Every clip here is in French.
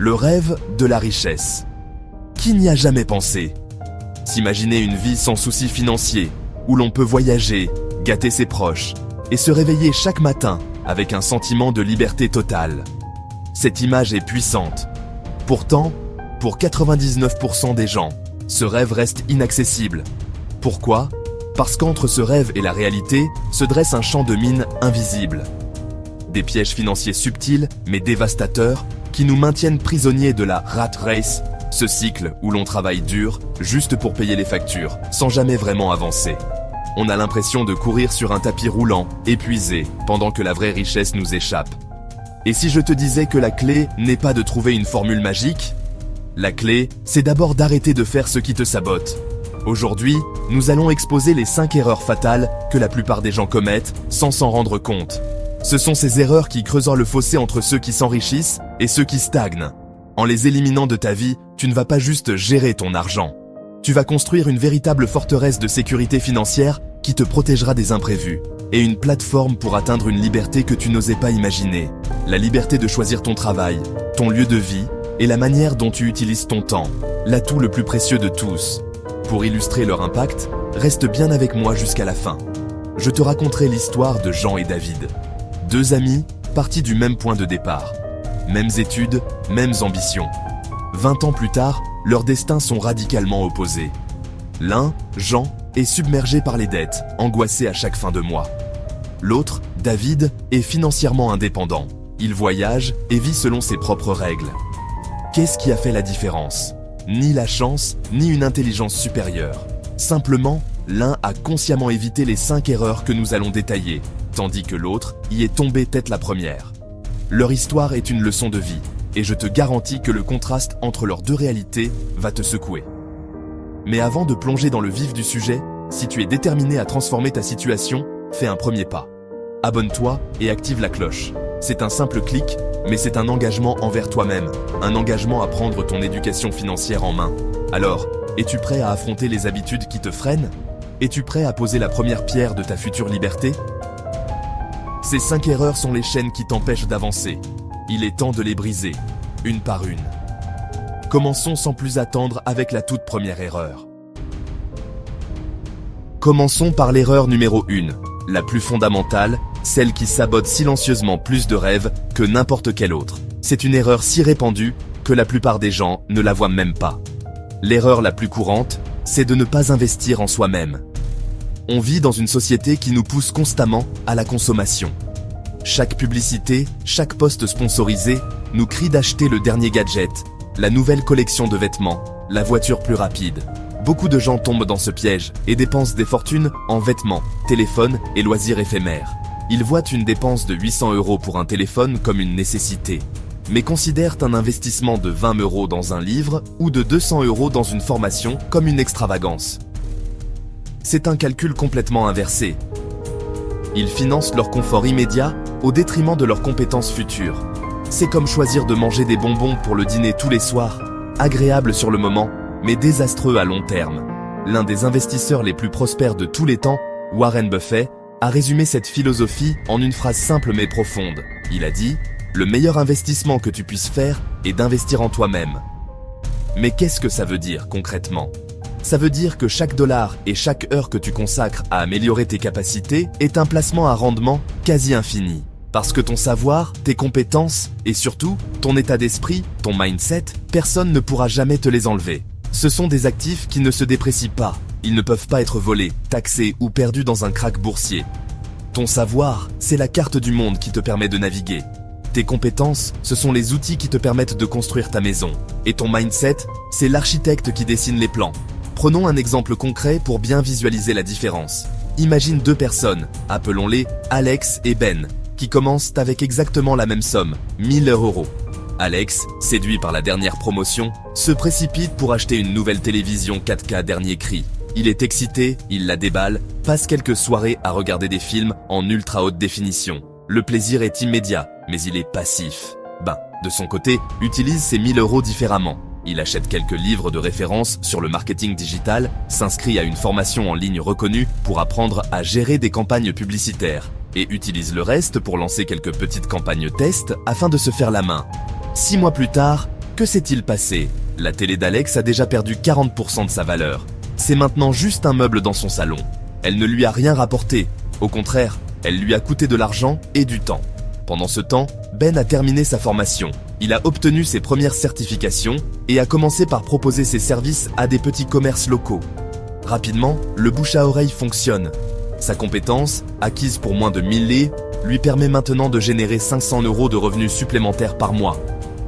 Le rêve de la richesse. Qui n'y a jamais pensé? S'imaginer une vie sans soucis financiers, où l'on peut voyager, gâter ses proches, et se réveiller chaque matin avec un sentiment de liberté totale. Cette image est puissante. Pourtant, pour 99% des gens, ce rêve reste inaccessible. Pourquoi? Parce qu'entre ce rêve et la réalité se dresse un champ de mine invisible. Des pièges financiers subtils mais dévastateurs qui nous maintiennent prisonniers de la rat race, ce cycle où l'on travaille dur juste pour payer les factures, sans jamais vraiment avancer. On a l'impression de courir sur un tapis roulant, épuisé, pendant que la vraie richesse nous échappe. Et si je te disais que la clé n'est pas de trouver une formule magique? La clé, c'est d'abord d'arrêter de faire ce qui te sabote. Aujourd'hui, nous allons exposer les 5 erreurs fatales que la plupart des gens commettent sans s'en rendre compte. Ce sont ces erreurs qui creusent le fossé entre ceux qui s'enrichissent et ceux qui stagnent. En les éliminant de ta vie, tu ne vas pas juste gérer ton argent. Tu vas construire une véritable forteresse de sécurité financière qui te protégera des imprévus et une plateforme pour atteindre une liberté que tu n'osais pas imaginer. La liberté de choisir ton travail, ton lieu de vie et la manière dont tu utilises ton temps, l'atout le plus précieux de tous. Pour illustrer leur impact, reste bien avec moi jusqu'à la fin. Je te raconterai l'histoire de Jean et David. 2 amis partis du même point de départ. Mêmes études, mêmes ambitions. 20 ans plus tard, leurs destins sont radicalement opposés. L'un, Jean, est submergé par les dettes, angoissé à chaque fin de mois. L'autre, David, est financièrement indépendant. Il voyage et vit selon ses propres règles. Qu'est-ce qui a fait la différence? Ni la chance, ni une intelligence supérieure. Simplement, l'un a consciemment évité les 5 erreurs que nous allons détailler, tandis que l'autre y est tombé tête la première. Leur histoire est une leçon de vie, et je te garantis que le contraste entre leurs 2 réalités va te secouer. Mais avant de plonger dans le vif du sujet, si tu es déterminé à transformer ta situation, fais un premier pas. Abonne-toi et active la cloche. C'est un simple clic, mais c'est un engagement envers toi-même, un engagement à prendre ton éducation financière en main. Alors, es-tu prêt à affronter les habitudes qui te freinent? Es-tu prêt à poser la première pierre de ta future liberté? Ces 5 erreurs sont les chaînes qui t'empêchent d'avancer. Il est temps de les briser, une par une. Commençons sans plus attendre avec la toute première erreur. Commençons par l'erreur numéro 1, la plus fondamentale, celle qui sabote silencieusement plus de rêves que n'importe quelle autre. C'est une erreur si répandue que la plupart des gens ne la voient même pas. L'erreur la plus courante, c'est de ne pas investir en soi-même. On vit dans une société qui nous pousse constamment à la consommation. Chaque publicité, chaque post sponsorisé nous crie d'acheter le dernier gadget, la nouvelle collection de vêtements, la voiture plus rapide. Beaucoup de gens tombent dans ce piège et dépensent des fortunes en vêtements, téléphones et loisirs éphémères. Ils voient une dépense de 800 € pour un téléphone comme une nécessité, mais considèrent un investissement de 20 € dans un livre ou de 200 € dans une formation comme une extravagance. C'est un calcul complètement inversé. Ils financent leur confort immédiat au détriment de leurs compétences futures. C'est comme choisir de manger des bonbons pour le dîner tous les soirs, agréable sur le moment, mais désastreux à long terme. L'un des investisseurs les plus prospères de tous les temps, Warren Buffett, a résumé cette philosophie en une phrase simple mais profonde. Il a dit « Le meilleur investissement que tu puisses faire est d'investir en toi-même ». Mais qu'est-ce que ça veut dire concrètement? Ça veut dire que chaque dollar et chaque heure que tu consacres à améliorer tes capacités est un placement à rendement quasi infini. Parce que ton savoir, tes compétences et surtout ton état d'esprit, ton mindset, personne ne pourra jamais te les enlever. Ce sont des actifs qui ne se déprécient pas. Ils ne peuvent pas être volés, taxés ou perdus dans un krach boursier. Ton savoir, c'est la carte du monde qui te permet de naviguer. Tes compétences, ce sont les outils qui te permettent de construire ta maison. Et ton mindset, c'est l'architecte qui dessine les plans. Prenons un exemple concret pour bien visualiser la différence. Imagine 2 personnes, appelons-les Alex et Ben, qui commencent avec exactement la même somme, 1000 €. Alex, séduit par la dernière promotion, se précipite pour acheter une nouvelle télévision 4K dernier cri. Il est excité, il la déballe, passe quelques soirées à regarder des films en ultra haute définition. Le plaisir est immédiat, mais il est passif. Ben, de son côté, utilise ses 1000 € différemment. Il achète quelques livres de référence sur le marketing digital, s'inscrit à une formation en ligne reconnue pour apprendre à gérer des campagnes publicitaires et utilise le reste pour lancer quelques petites campagnes test afin de se faire la main. 6 mois plus tard, Que s'est-il passé? La télé d'Alex a déjà perdu 40% de sa valeur. C'est maintenant juste un meuble dans son salon. Elle ne lui a rien rapporté. Au contraire, elle lui a coûté de l'argent et du temps. Pendant ce temps, Ben a terminé sa formation. Il a obtenu ses premières certifications et a commencé par proposer ses services à des petits commerces locaux. Rapidement, le bouche à oreille fonctionne. Sa compétence, acquise pour moins de 1000 lei, lui permet maintenant de générer 500 € de revenus supplémentaires par mois.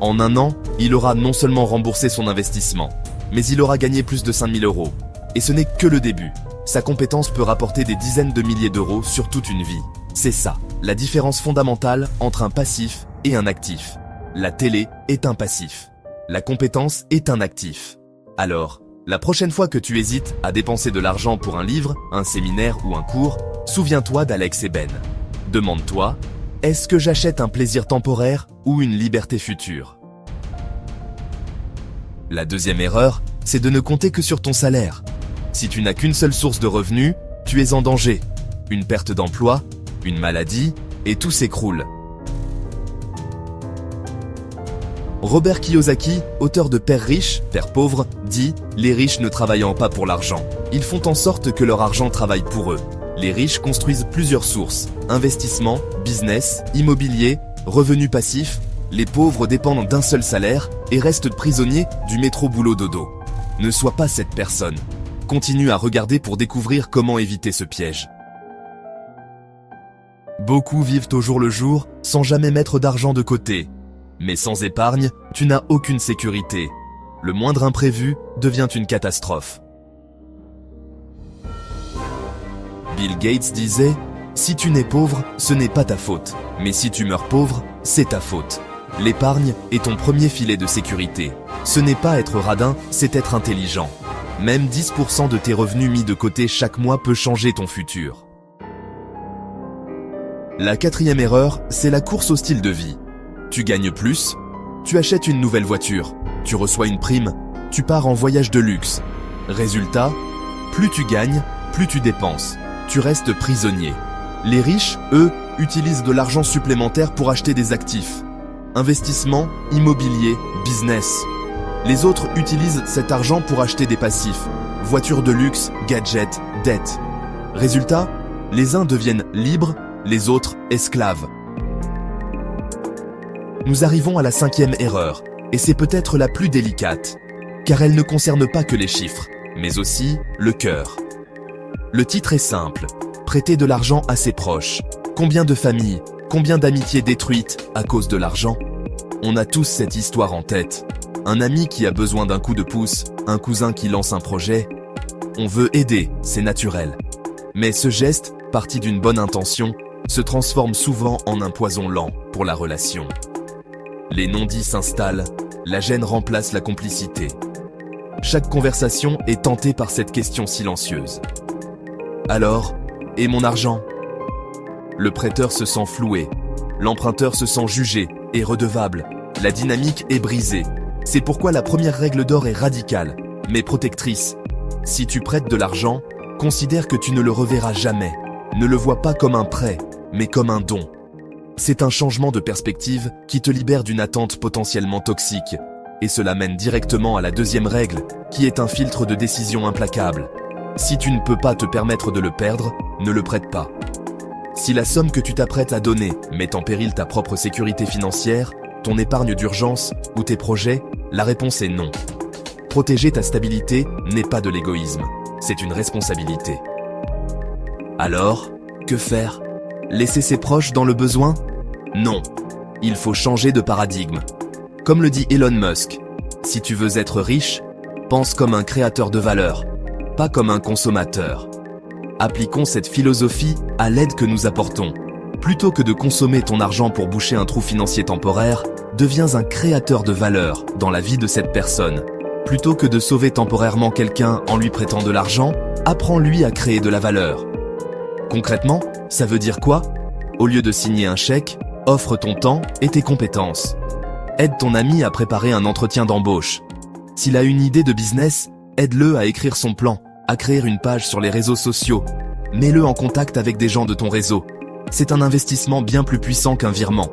En un an, il aura non seulement remboursé son investissement, mais il aura gagné plus de 5000 €. Et ce n'est que le début. Sa compétence peut rapporter des dizaines de milliers d'euros sur toute une vie. C'est ça, la différence fondamentale entre un passif et un actif. La télé est un passif. La compétence est un actif. Alors, la prochaine fois que tu hésites à dépenser de l'argent pour un livre, un séminaire ou un cours, souviens-toi d'Alex et Ben. Demande-toi, est-ce que j'achète un plaisir temporaire ou une liberté future? La deuxième erreur, c'est de ne compter que sur ton salaire. Si tu n'as qu'une seule source de revenus, tu es en danger. Une perte d'emploi, une maladie, et tout s'écroule. Robert Kiyosaki, auteur de Père riche, Père pauvre, dit « Les riches ne travaillant pas pour l'argent. Ils font en sorte que leur argent travaille pour eux. Les riches construisent plusieurs sources, investissement, business, immobilier, revenus passifs. Les pauvres dépendent d'un seul salaire et restent prisonniers du métro boulot dodo. Ne sois pas cette personne. Continue à regarder pour découvrir comment éviter ce piège. » Beaucoup vivent au jour le jour sans jamais mettre d'argent de côté. Mais sans épargne, tu n'as aucune sécurité. Le moindre imprévu devient une catastrophe. Bill Gates disait « Si tu nais pauvre, ce n'est pas ta faute. Mais si tu meurs pauvre, c'est ta faute. » L'épargne est ton premier filet de sécurité. Ce n'est pas être radin, c'est être intelligent. Même 10% de tes revenus mis de côté chaque mois peut changer ton futur. La quatrième erreur, c'est la course au style de vie. Tu gagnes plus, tu achètes une nouvelle voiture, tu reçois une prime, tu pars en voyage de luxe. Résultat, plus tu gagnes, plus tu dépenses. Tu restes prisonnier. Les riches, eux, utilisent de l'argent supplémentaire pour acheter des actifs. Investissement, immobilier, business. Les autres utilisent cet argent pour acheter des passifs. Voitures de luxe, gadgets, dettes. Résultat, les uns deviennent libres, les autres esclaves. Nous arrivons à la cinquième erreur, et c'est peut-être la plus délicate, car elle ne concerne pas que les chiffres, mais aussi le cœur. Le titre est simple, prêter de l'argent à ses proches. Combien de familles, combien d'amitiés détruites à cause de l'argent? On a tous cette histoire en tête. Un ami qui a besoin d'un coup de pouce, un cousin qui lance un projet. On veut aider, c'est naturel. Mais ce geste, parti d'une bonne intention, se transforme souvent en un poison lent pour la relation. Les non-dits s'installent, la gêne remplace la complicité. Chaque conversation est tentée par cette question silencieuse. Alors, et mon argent? Le prêteur se sent floué, l'emprunteur se sent jugé et redevable. La dynamique est brisée. C'est pourquoi la première règle d'or est radicale, mais protectrice. Si tu prêtes de l'argent, considère que tu ne le reverras jamais. Ne le vois pas comme un prêt, mais comme un don. C'est un changement de perspective qui te libère d'une attente potentiellement toxique. Et cela mène directement à la deuxième règle, qui est un filtre de décision implacable. Si tu ne peux pas te permettre de le perdre, ne le prête pas. Si la somme que tu t'apprêtes à donner met en péril ta propre sécurité financière, ton épargne d'urgence ou tes projets, la réponse est non. Protéger ta stabilité n'est pas de l'égoïsme, c'est une responsabilité. Alors, que faire? Laisser ses proches dans le besoin? Non, il faut changer de paradigme. Comme le dit Elon Musk, si tu veux être riche, pense comme un créateur de valeur, pas comme un consommateur. Appliquons cette philosophie à l'aide que nous apportons. Plutôt que de consommer ton argent pour boucher un trou financier temporaire, deviens un créateur de valeur dans la vie de cette personne. Plutôt que de sauver temporairement quelqu'un en lui prêtant de l'argent, apprends-lui à créer de la valeur. Concrètement, ça veut dire quoi? Au lieu de signer un chèque, offre ton temps et tes compétences. Aide ton ami à préparer un entretien d'embauche. S'il a une idée de business, aide-le à écrire son plan, à créer une page sur les réseaux sociaux. Mets-le en contact avec des gens de ton réseau. C'est un investissement bien plus puissant qu'un virement.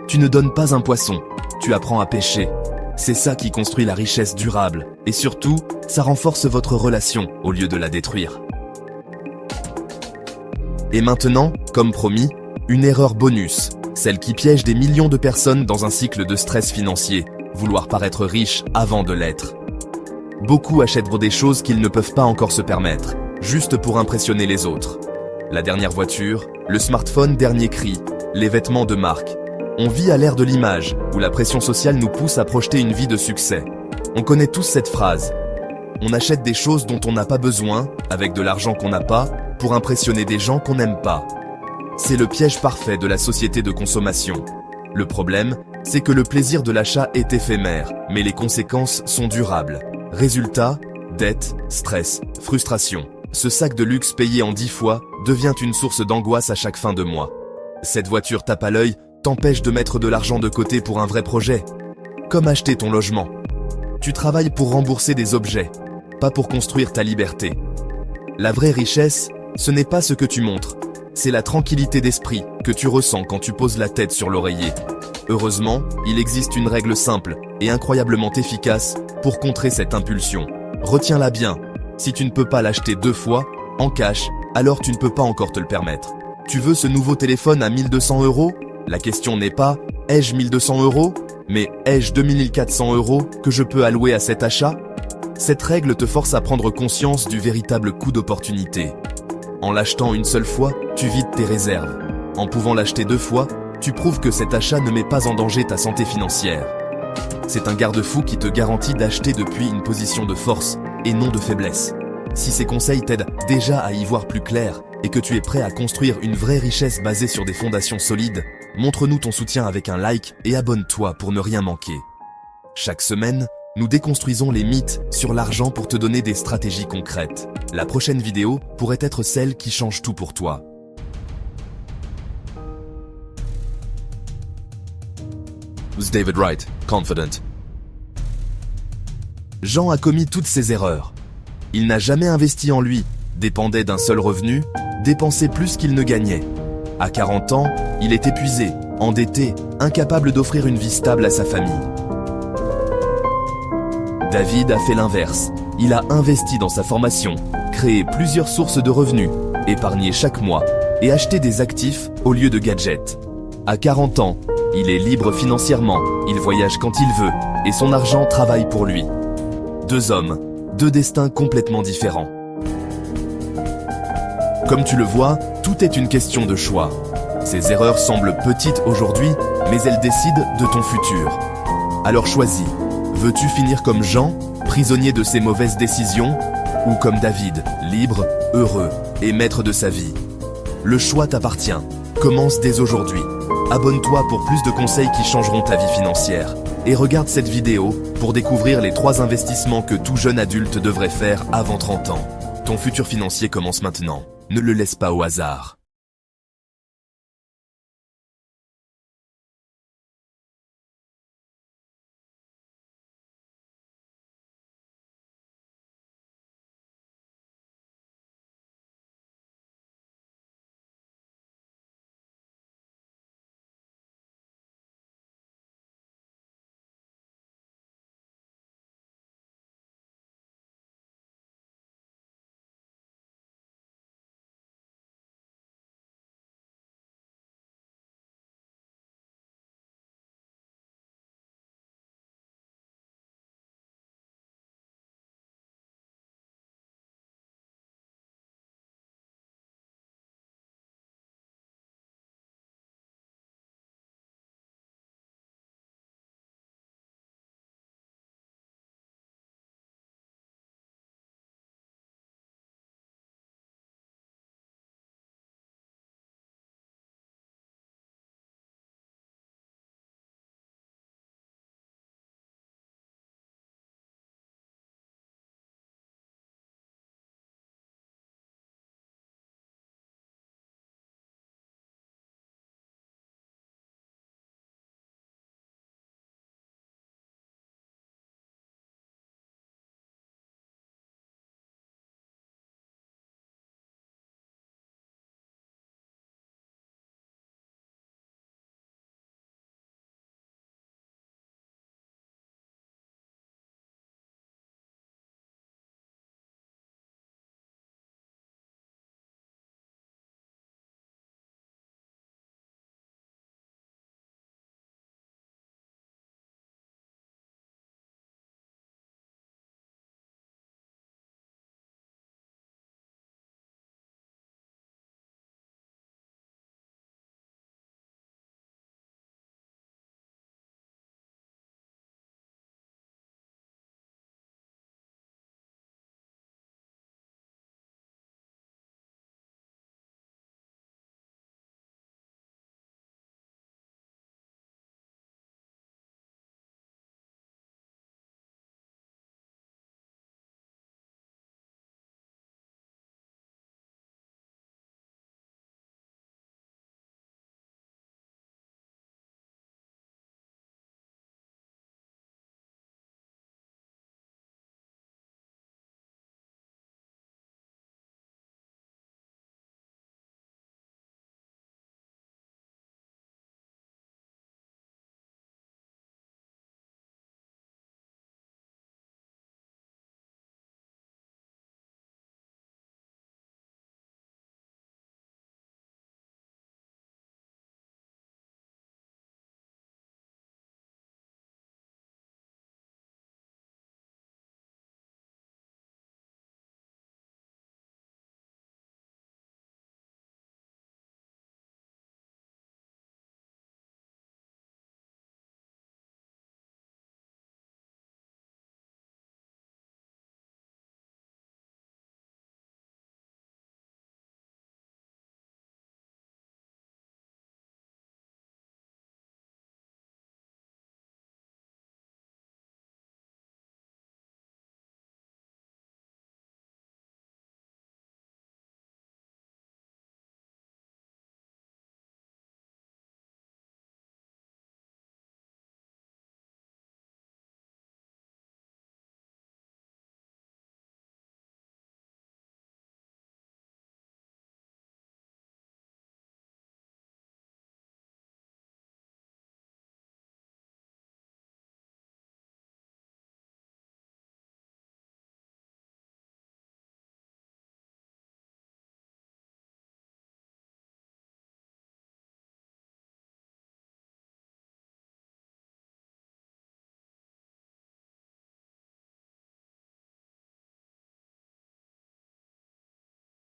Tu ne donnes pas un poisson, tu apprends à pêcher. C'est ça qui construit la richesse durable. Et surtout, ça renforce votre relation au lieu de la détruire. Et maintenant, comme promis, une erreur bonus, celle qui piège des millions de personnes dans un cycle de stress financier, vouloir paraître riche avant de l'être. Beaucoup achètent des choses qu'ils ne peuvent pas encore se permettre, juste pour impressionner les autres. La dernière voiture, le smartphone dernier cri, les vêtements de marque. On vit à l'ère de l'image, où la pression sociale nous pousse à projeter une vie de succès. On connaît tous cette phrase. On achète des choses dont on n'a pas besoin, avec de l'argent qu'on n'a pas, pour impressionner des gens qu'on n'aime pas. C'est le piège parfait de la société de consommation. Le problème, c'est que le plaisir de l'achat est éphémère, mais les conséquences sont durables. Résultat, dette, stress, frustration. Ce sac de luxe payé en 10 fois devient une source d'angoisse à chaque fin de mois. Cette voiture tape à l'œil t'empêche de mettre de l'argent de côté pour un vrai projet. Comme acheter ton logement. Tu travailles pour rembourser des objets, pas pour construire ta liberté. La vraie richesse, ce n'est pas ce que tu montres, c'est la tranquillité d'esprit que tu ressens quand tu poses la tête sur l'oreiller. Heureusement, il existe une règle simple et incroyablement efficace pour contrer cette impulsion. Retiens-la bien, si tu ne peux pas l'acheter 2 fois, en cash, alors tu ne peux pas encore te le permettre. Tu veux ce nouveau téléphone à 1200 €? La question n'est pas « ai-je 1200 €? Mais « ai-je 2400 € que je peux allouer à cet achat ?» Cette règle te force à prendre conscience du véritable coût d'opportunité. En l'achetant une seule fois, tu vides tes réserves. En pouvant l'acheter 2 fois, tu prouves que cet achat ne met pas en danger ta santé financière. C'est un garde-fou qui te garantit d'acheter depuis une position de force et non de faiblesse. Si ces conseils t'aident déjà à y voir plus clair et que tu es prêt à construire une vraie richesse basée sur des fondations solides, montre-nous ton soutien avec un like et abonne-toi pour ne rien manquer. Chaque semaine, nous déconstruisons les mythes sur l'argent pour te donner des stratégies concrètes. La prochaine vidéo pourrait être celle qui change tout pour toi. David Wright, confident. Jean a commis toutes ces erreurs. Il n'a jamais investi en lui, dépendait d'un seul revenu, dépensait plus qu'il ne gagnait. À 40 ans, il est épuisé, endetté, incapable d'offrir une vie stable à sa famille. David a fait l'inverse. Il a investi dans sa formation, créé plusieurs sources de revenus, épargné chaque mois et acheté des actifs au lieu de gadgets. À 40 ans, il est libre financièrement, il voyage quand il veut et son argent travaille pour lui. 2 hommes, 2 destins complètement différents. Comme tu le vois, tout est une question de choix. Ces erreurs semblent petites aujourd'hui, mais elles décident de ton futur. Alors choisis. Veux-tu finir comme Jean, prisonnier de ses mauvaises décisions, ou comme David, libre, heureux et maître de sa vie? Le choix t'appartient. Commence dès aujourd'hui. Abonne-toi pour plus de conseils qui changeront ta vie financière. Et regarde cette vidéo pour découvrir les 3 investissements que tout jeune adulte devrait faire avant 30 ans. Ton futur financier commence maintenant. Ne le laisse pas au hasard.